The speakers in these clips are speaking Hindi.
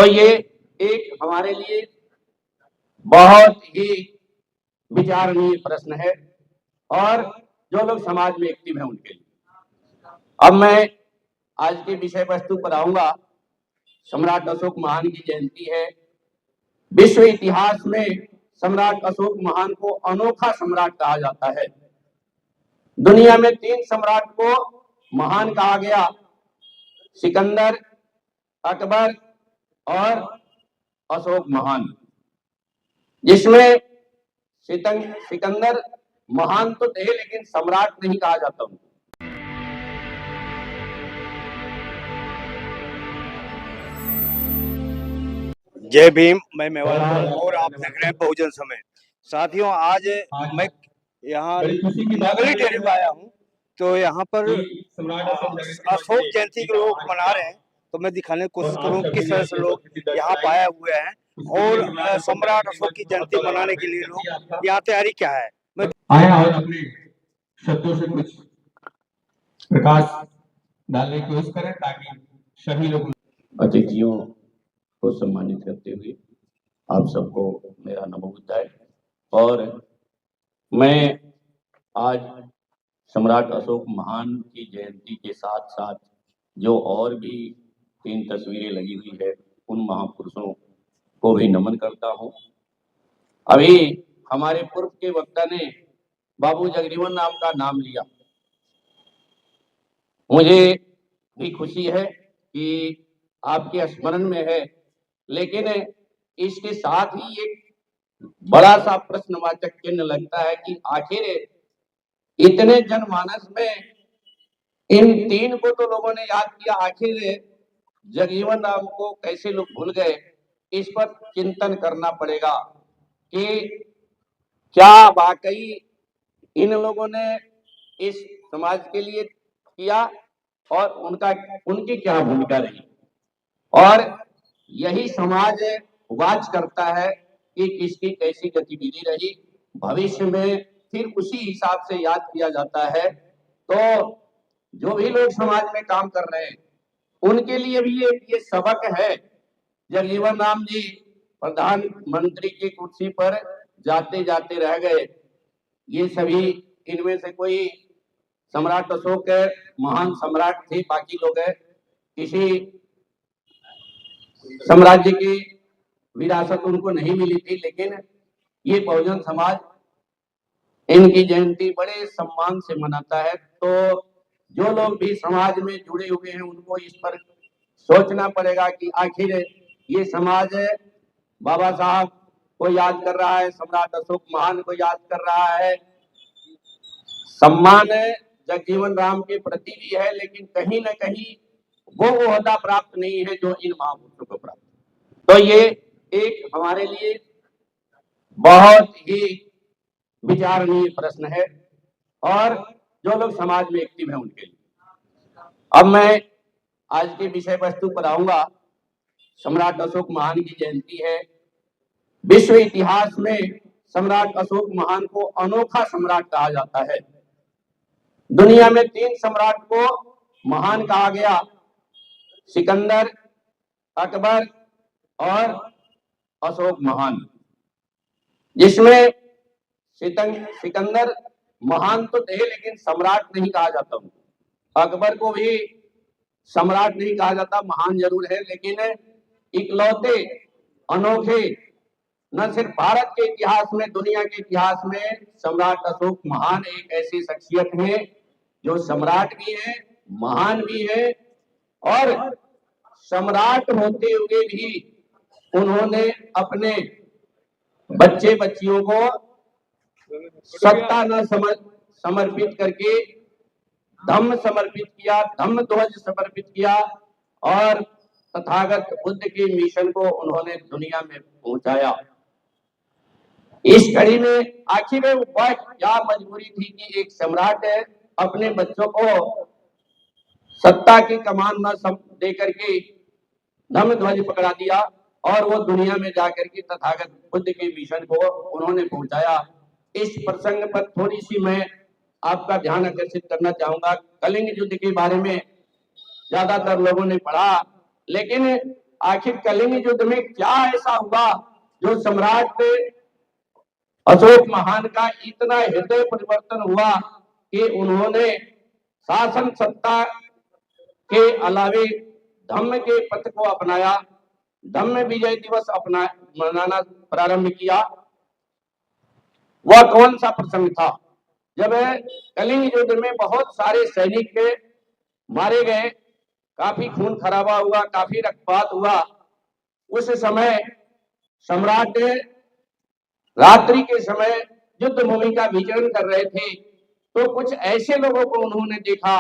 तो ये एक हमारे लिए बहुत ही विचारणीय प्रश्न है और जो लोग समाज में एक्टिव हैं उनके लिए। अब मैं आज की विषय वस्तु पर आऊंगा। सम्राट अशोक महान की जयंती है। विश्व इतिहास में सम्राट अशोक महान को अनोखा सम्राट कहा जाता है। दुनिया में 3 सम्राट को महान कहा गया, सिकंदर, अकबर और अशोक महान, जिसमें सिकंदर महान तो थे लेकिन सम्राट नहीं कहा जाता उनको। जय भीम। मैं मेवालाल और आप देख रहे हैं बहुजन समय। साथियों, आज मैं यहाँ नगरी डेरे में आया हूँ, तो यहाँ पर अशोक जयंती के लोग मना रहे हैं, तो मैं दिखाने की कोशिश करूँ किस तरह से लोग यहाँ पे आए हुए हैं और सम्राट अशोक की जयंती मनाने के लिए लोग यहाँ तैयारी क्या है। मैं आया और अपने शब्दों से कुछ प्रकाश डालने की कोशिश करें ताकि सभी लोग अतिथियों को सम्मानित करते हुए आप सबको मेरा नमोबुद्धाय। और मैं आज सम्राट अशोक महान की जयंती के साथ साथ जो और भी 3 तस्वीरें लगी हुई है उन महापुरुषों को भी नमन करता हूँ। अभी हमारे पूर्व के वक्ता ने बाबू जगजीवन राम का नाम लिया। मुझे भी खुशी है कि आपके स्मरण में है, लेकिन इसके साथ ही एक बड़ा सा प्रश्नवाचक चिन्ह लगता है कि आखिर इतने जनमानस में इन 3 को तो लोगों ने याद किया, आखिर जगजीवन राम को कैसे लोग भूल गए। इस पर चिंतन करना पड़ेगा कि क्या वाकई इन लोगों ने इस समाज के लिए किया और उनकी क्या भूमिका रही, और यही समाज वाच करता है कि किसकी कैसी गतिविधि रही। भविष्य में फिर उसी हिसाब से याद किया जाता है। तो जो भी लोग समाज में काम कर रहे हैं उनके लिए भी ये सबक है। जगजीवन राम जी प्रधानमंत्री की कुर्सी पर जाते जाते रह गए। ये सभी इनमें से कोई सम्राट अशोक महान सम्राट थे, बाकी लोग किसी साम्राज्य की विरासत उनको नहीं मिली थी, लेकिन ये बहुजन समाज इनकी जयंती बड़े सम्मान से मनाता है। तो जो लोग भी समाज में जुड़े हुए हैं उनको इस पर सोचना पड़ेगा कि आखिर ये समाज बाबा साहब को याद कर रहा है, सम्राट अशोक महान को याद कर रहा है। सम्मान जगजीवन राम के प्रति भी है, लेकिन कहीं न कहीं वो ओहदा प्राप्त नहीं है जो इन महापुरुषों को प्राप्त। तो ये एक हमारे लिए बहुत ही विचारणीय प्रश्न है और जो लोग समाज में एक्टिव हैं उनके लिए। अब मैं आज के विषय वस्तु पर आऊंगा। सम्राट अशोक महान की जयंती है। विश्व इतिहास में सम्राट अशोक महान को अनोखा सम्राट कहा जाता है। दुनिया में 3 सम्राट को महान कहा गया, सिकंदर, अकबर और अशोक महान, जिसमें सिकंदर महान तो थे लेकिन सम्राट नहीं कहा जाता उनको। अकबर को भी सम्राट नहीं कहा जाता, महान जरूर है, लेकिन इकलौते अनोखे न सिर्फ भारत के इतिहास में, दुनिया के इतिहास में सम्राट अशोक महान एक ऐसी शख्सियत है जो सम्राट भी है, महान भी है, और सम्राट होते हुए भी उन्होंने अपने बच्चे बच्चियों को सत्ता न समर्पित करके धम्म समर्पित किया, धम्म ध्वज समर्पित किया और तथागत बुद्ध के मिशन को उन्होंने दुनिया में पहुंचाया। इस कड़ी में आखिर वह क्या मजबूरी थी कि एक सम्राट अपने बच्चों को सत्ता की कमान न दे करके धम्म ध्वज पकड़ा दिया और वो दुनिया में जाकर के तथागत बुद्ध के मिशन को उन्होंने पहुंचाया। इस प्रसंग पर थोड़ी सी मैं आपका ध्यान आकर्षित करना चाहूंगा। कलिंग युद्ध के बारे में ज्यादातर लोगों ने पढ़ा, लेकिन आखिर कलिंग युद्ध में क्या ऐसा हुआ जो सम्राट अशोक महान का इतना हृदय परिवर्तन हुआ कि उन्होंने शासन सत्ता के अलावे धम्म के पथ को अपनाया, धम्म विजय दिवस मनाना प्रारंभ किया। वह कौन सा प्रसंग था जब कलिंग युद्ध में बहुत सारे सैनिक मारे गए, काफी खून खराबा हुआ, काफी रक्तपात हुआ। उस समय सम्राट रात्रि के समय युद्ध भूमि का विचरण कर रहे थे, तो कुछ ऐसे लोगों को उन्होंने देखा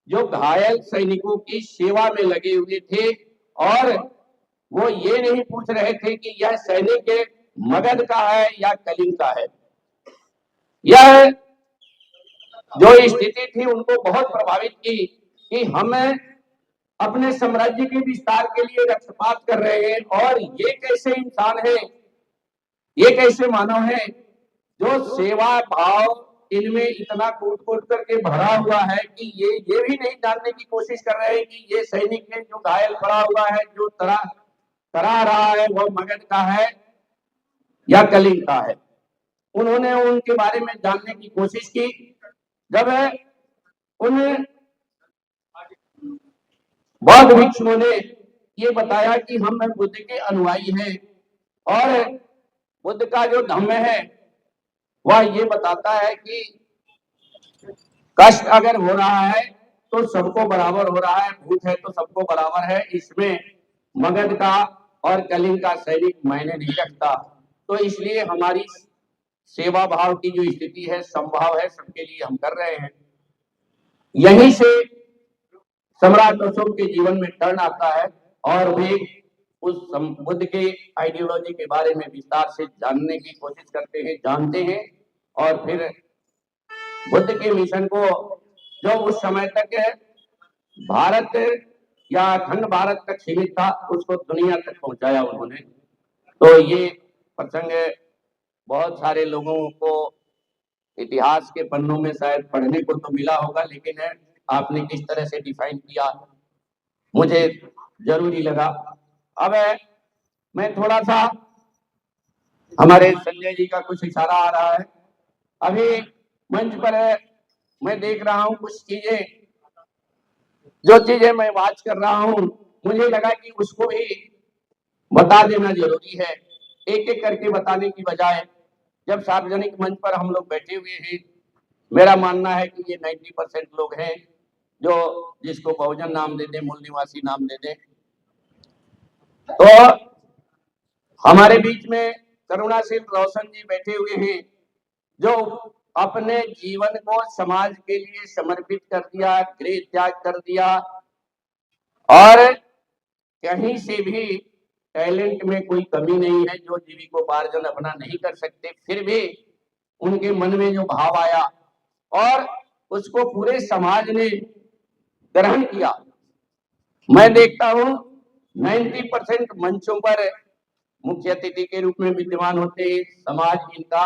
जो घायल सैनिकों की सेवा में लगे हुए थे और वो ये नहीं पूछ रहे थे कि यह सैनिक मगध का है या कलिंग का है। यह जो स्थिति थी उनको बहुत प्रभावित की कि हम अपने साम्राज्य के विस्तार के लिए रक्तपात कर रहे हैं और ये कैसे इंसान है, ये कैसे मानव है जो सेवा भाव इनमें इतना कूट कूट करके भरा हुआ है कि ये भी नहीं जानने की कोशिश कर रहे हैं कि ये सैनिक है जो घायल पड़ा हुआ है, जो तरा रहा है, वो मगध का है या कलिंग का है। उन्होंने उनके बारे में जानने की कोशिश की। जब उन बौद्ध भिक्षुओं ने ये बताया कि हम बुद्ध के अनुयायी हैं और बुद्ध का जो धम्म है वह ये बताता है कि कष्ट अगर हो रहा है तो सबको बराबर हो रहा है, भूख है तो सबको बराबर है, इसमें मगध का और कलिंग का सैनिक मायने नहीं रखता। तो इसलिए हमारी सेवा भाव की जो स्थिति है, संभाव है, सबके लिए हम कर रहे हैं। यहीं से सम्राट अशोक के जीवन में टर्न आता है और वे उस बुद्ध के आइडियोलॉजी के बारे में विस्तार से जानने की कोशिश करते हैं, जानते हैं और फिर बुद्ध के मिशन को जो उस समय तक भारत या अखंड भारत तक सीमित था उसको दुनिया तक पहुंचाया उन्होंने। तो ये प्रसंग बहुत सारे लोगों को इतिहास के पन्नों में शायद पढ़ने को तो मिला होगा, लेकिन आपने किस तरह से डिफाइन किया मुझे जरूरी लगा। अब मैं थोड़ा सा, हमारे संजय जी का कुछ इशारा आ रहा है, अभी मंच पर मैं देख रहा हूं कुछ चीजें, जो चीजें मैं वाच कर रहा हूं मुझे लगा कि उसको भी बता देना जरूरी है। एक एक करके बताने की बजाय जब सार्वजनिक मंच पर हम लोग बैठे हुए हैं, मेरा मानना है कि ये 90% लोग हैं जो जिसको बहुजन नाम दे दें, मूल निवासी नाम दे दें। तो हमारे बीच में करुणाशील रोशन जी बैठे हुए हैं जो अपने जीवन को समाज के लिए समर्पित कर दिया, गृह त्याग कर दिया और कहीं से भी टैलेंट में कोई कमी नहीं है, जो जीविकोपार्जन अपना नहीं कर सकते, फिर भी उनके मन में जो भाव आया और उसको पूरे समाज ने ग्रहण किया। मैं देखता हूं 90% मंचों पर मुख्य अतिथि के रूप में विद्यमान होते हैं, समाज इनका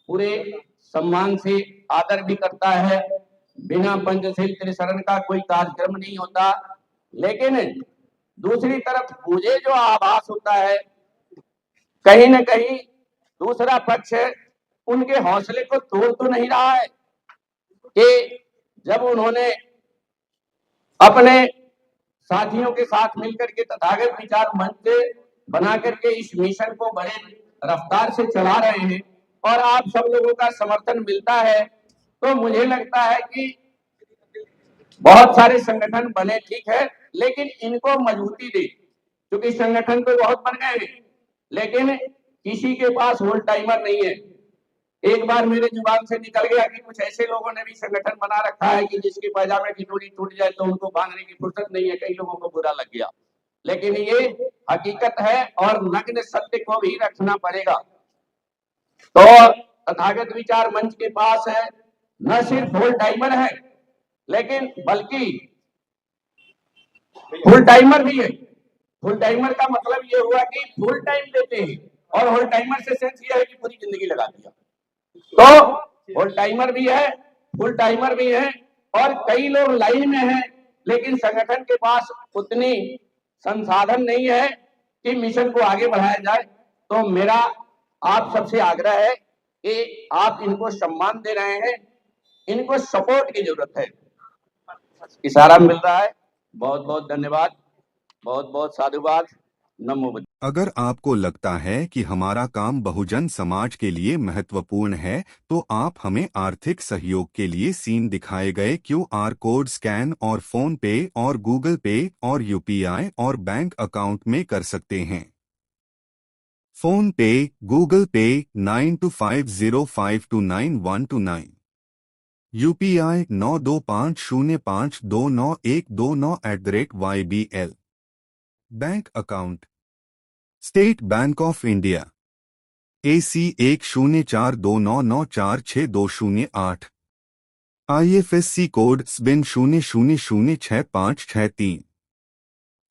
पूरे सम्मान से आदर भी करता है, बिना पंचशील त्रिशरण का कोई कार्यक्रम नहीं होता। लेकिन दूसरी तरफ मुझे जो आभास होता है कहीं न कहीं दूसरा पक्ष उनके हौसले को तोड़ तो नहीं रहा है कि जब उन्होंने अपने साथियों के साथ मिलकर के तथागत विचार मंच बना करके इस मिशन को बड़े रफ्तार से चला रहे हैं और आप सब लोगों का समर्थन मिलता है, तो मुझे लगता है कि बहुत सारे संगठन बने, ठीक है, लेकिन इनको मजबूती दे, क्योंकि संगठन तो बहुत बन गए हैं लेकिन किसी के पास होल टाइमर नहीं है। एक बार मेरे जुबान से निकल गया कि कुछ ऐसे लोगों ने भी संगठन बना रखा है कि जिसके पैजामे की डोरी टूट जाए तो उनको बांधने की फुर्सत नहीं है। कई लोगों को बुरा लग गया, लेकिन ये हकीकत है और नग्न सत्य को भी रखना पड़ेगा। तो तथागत विचार मंच के पास है न सिर्फ होल टाइमर है, लेकिन बल्कि फुल टाइमर भी है। फुल टाइमर का मतलब ये हुआ कि फुल टाइम देते हैं और होल टाइमर से सेंस ये है कि पूरी जिंदगी लगा दिया। तो होल टाइमर भी है, फुल टाइमर भी है और कई लोग लाइन में हैं, लेकिन संगठन के पास उतनी संसाधन नहीं है कि मिशन को आगे बढ़ाया जाए। तो मेरा आप सबसे आग्रह है कि आप इनको सम्मान दे रहे हैं, इनको सपोर्ट की जरूरत है। इशारा मिल रहा है। बहुत बहुत धन्यवाद, बहुत बहुत साधुवाद। नमो बुद्ध। अगर आपको लगता है कि हमारा काम बहुजन समाज के लिए महत्वपूर्ण है, तो आप हमें आर्थिक सहयोग के लिए सीन दिखाए गए QR कोड स्कैन और फोन पे और गूगल पे और UPI और बैंक अकाउंट में कर सकते हैं। फोन पे, गूगल पे 9250529129, UPI 9250529129@YBL। Bank account state bank of India AC 104299462008, IFSC code SBIN 00066563।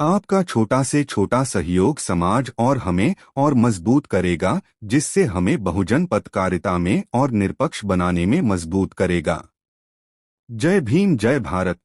आपका छोटा से छोटा सहयोग समाज और हमें और मजबूत करेगा, जिससे हमें बहुजन पत्रकारिता में और निष्पक्ष बनाने में मजबूत करेगा। जय भीम, जय भारत।